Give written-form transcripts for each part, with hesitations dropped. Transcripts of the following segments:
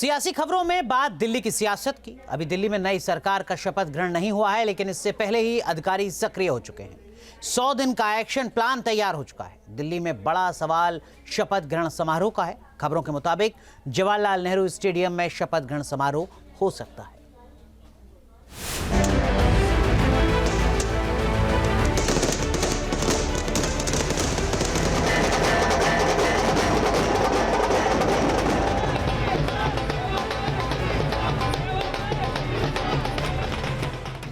सियासी खबरों में बात दिल्ली की सियासत की। अभी दिल्ली में नई सरकार का शपथ ग्रहण नहीं हुआ है, लेकिन इससे पहले ही अधिकारी सक्रिय हो चुके हैं। 100 दिन का एक्शन प्लान तैयार हो चुका है। दिल्ली में बड़ा सवाल शपथ ग्रहण समारोह का है। खबरों के मुताबिक जवाहरलाल नेहरू स्टेडियम में शपथ ग्रहण समारोह हो सकता है।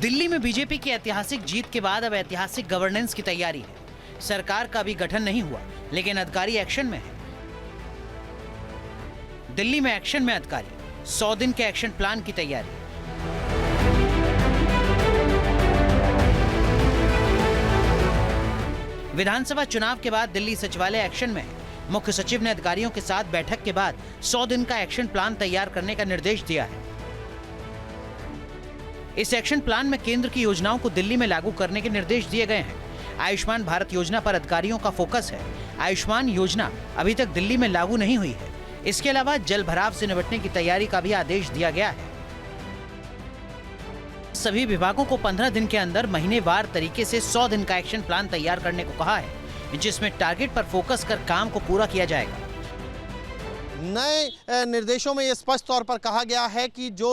दिल्ली में बीजेपी की ऐतिहासिक जीत के बाद अब ऐतिहासिक गवर्नेंस की तैयारी है। सरकार का भी गठन नहीं हुआ, लेकिन अधिकारी एक्शन में है। दिल्ली में एक्शन में अधिकारी, 100 दिन के एक्शन प्लान की तैयारी। विधानसभा चुनाव के बाद दिल्ली सचिवालय एक्शन में है। मुख्य सचिव ने अधिकारियों के साथ बैठक के बाद 100 दिन का एक्शन प्लान तैयार करने का निर्देश दिया है। इस एक्शन प्लान में केंद्र की योजनाओं को दिल्ली में लागू करने के निर्देश दिए गए हैं। आयुष्मान भारत योजना पर अधिकारियों का फोकस है। आयुष्मान योजना अभी तक दिल्ली में लागू नहीं हुई है। इसके अलावा जल भराव से निपटने की तैयारी का भी आदेश दिया गया है। सभी विभागों को 15 दिन के अंदर महीनेवार तरीके से 100 दिन का एक्शन प्लान तैयार करने को कहा है, जिसमें टारगेट पर फोकस कर काम को पूरा किया जाएगा। नए निर्देशों में ये स्पष्ट तौर पर कहा गया है कि जो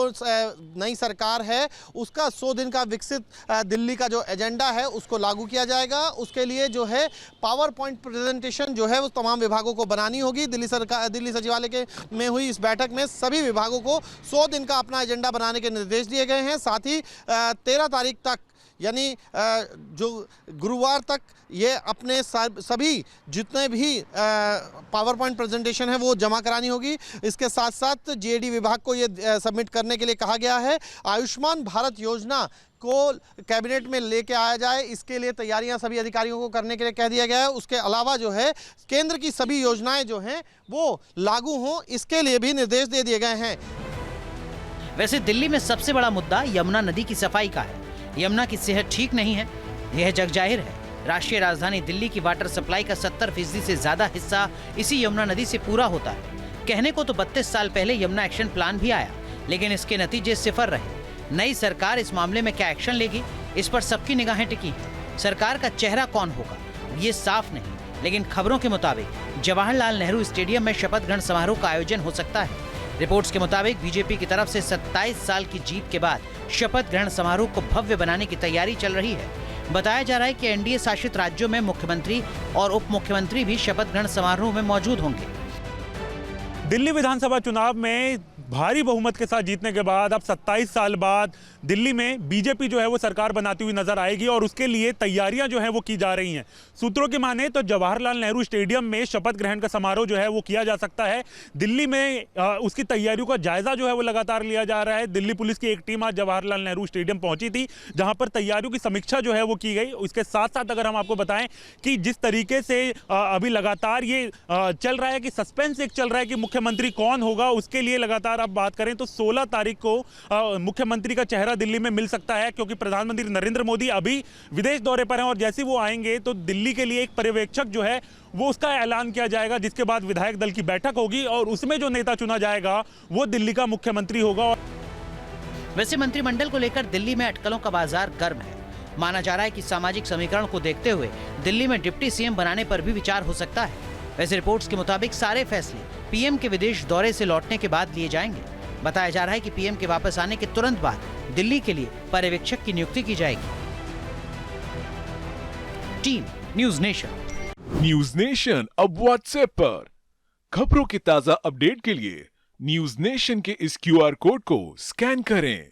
नई सरकार है उसका 100 दिन का विकसित दिल्ली का जो एजेंडा है उसको लागू किया जाएगा। उसके लिए जो है पावर पॉइंट प्रेजेंटेशन जो है वो तमाम विभागों को बनानी होगी। दिल्ली सचिवालय के में हुई इस बैठक में सभी विभागों को 100 दिन का अपना एजेंडा बनाने के निर्देश दिए गए हैं। साथ ही 13 तारीख तक यानी जो गुरुवार तक ये अपने सभी जितने भी पावर पॉइंट प्रेजेंटेशन है वो जमा करानी होगी। इसके साथ साथ जीएडी विभाग को ये सबमिट करने के लिए कहा गया है। आयुष्मान भारत योजना को कैबिनेट में लेके आया जाए, इसके लिए तैयारियां सभी अधिकारियों को करने के लिए कह दिया गया है। उसके अलावा जो है केंद्र की सभी योजनाएं जो हैं वो लागू हों, इसके लिए भी निर्देश दे दिए गए हैं। वैसे दिल्ली में सबसे बड़ा मुद्दा यमुना नदी की सफाई का है। यमुना की सेहत ठीक नहीं है, यह जग जाहिर है। राष्ट्रीय राजधानी दिल्ली की वाटर सप्लाई का 70% से ज्यादा हिस्सा इसी यमुना नदी से पूरा होता है। कहने को तो 32 साल पहले यमुना एक्शन प्लान भी आया, लेकिन इसके नतीजे सिफर रहे। नई सरकार इस मामले में क्या एक्शन लेगी, इस पर सबकी निगाहें टिकी हैं। सरकार का चेहरा कौन होगा ये साफ नहीं, लेकिन खबरों के मुताबिक जवाहरलाल नेहरू स्टेडियम में शपथ ग्रहण समारोह का आयोजन हो सकता है। रिपोर्ट्स के मुताबिक बीजेपी की तरफ से 27 साल की जीत के बाद शपथ ग्रहण समारोह को भव्य बनाने की तैयारी चल रही है। बताया जा रहा है कि एनडीए शासित राज्यों में मुख्यमंत्री और उप मुख्यमंत्री भी शपथ ग्रहण समारोह में मौजूद होंगे। दिल्ली विधानसभा चुनाव में भारी बहुमत के साथ जीतने के बाद अब 27 साल बाद दिल्ली में बीजेपी जो है वो सरकार बनाती हुई नजर आएगी और उसके लिए तैयारियां जो है वो की जा रही हैं। सूत्रों की माने तो जवाहरलाल नेहरू स्टेडियम में शपथ ग्रहण का समारोह जो है वो किया जा सकता है। दिल्ली में उसकी तैयारियों का जायजा जो है वो लगातार लिया जा रहा है। दिल्ली पुलिस की एक टीम आज जवाहरलाल नेहरू स्टेडियम पहुंची थी, जहां पर तैयारियों की समीक्षा जो है वो की गई। इसके साथ साथ अगर हम आपको बताएं कि जिस तरीके से अभी लगातार ये चल रहा है कि सस्पेंस एक चल रहा है कि मुख्यमंत्री कौन होगा, उसके लिए लगातार आप बात करें तो 16 तारीख को मुख्यमंत्री का चेहरा दिल्ली में मिल सकता है, क्योंकि प्रधानमंत्री नरेंद्र मोदी अभी विदेश दौरे पर हैं और जैसे वो आएंगे तो दिल्ली के लिए एक पर्यवेक्षक जो है वो उसका ऐलान किया जाएगा, जिसके बाद विधायक दल की बैठक होगी और उसमें जो नेता चुना जाएगा वो दिल्ली का मुख्यमंत्री होगा। वैसे मंत्रिमंडल को लेकर दिल्ली में अटकलों का बाजार गर्म है। माना जा रहा है कि सामाजिक समीकरण को देखते हुए दिल्ली में डिप्टी सीएम बनाने पर भी विचार हो सकता है। वैसे रिपोर्ट्स के मुताबिक सारे फैसले पीएम के विदेश दौरे से लौटने के बाद लिए जाएंगे। बताया जा रहा है कि पीएम के वापस आने के तुरंत बाद दिल्ली के लिए पर्यवेक्षक की नियुक्ति की जाएगी। Team news nation. News nation अब व्हाट्सएप पर खबरों की ताजा अपडेट के लिए न्यूज नेशन के इस क्यूआर कोड को स्कैन करें।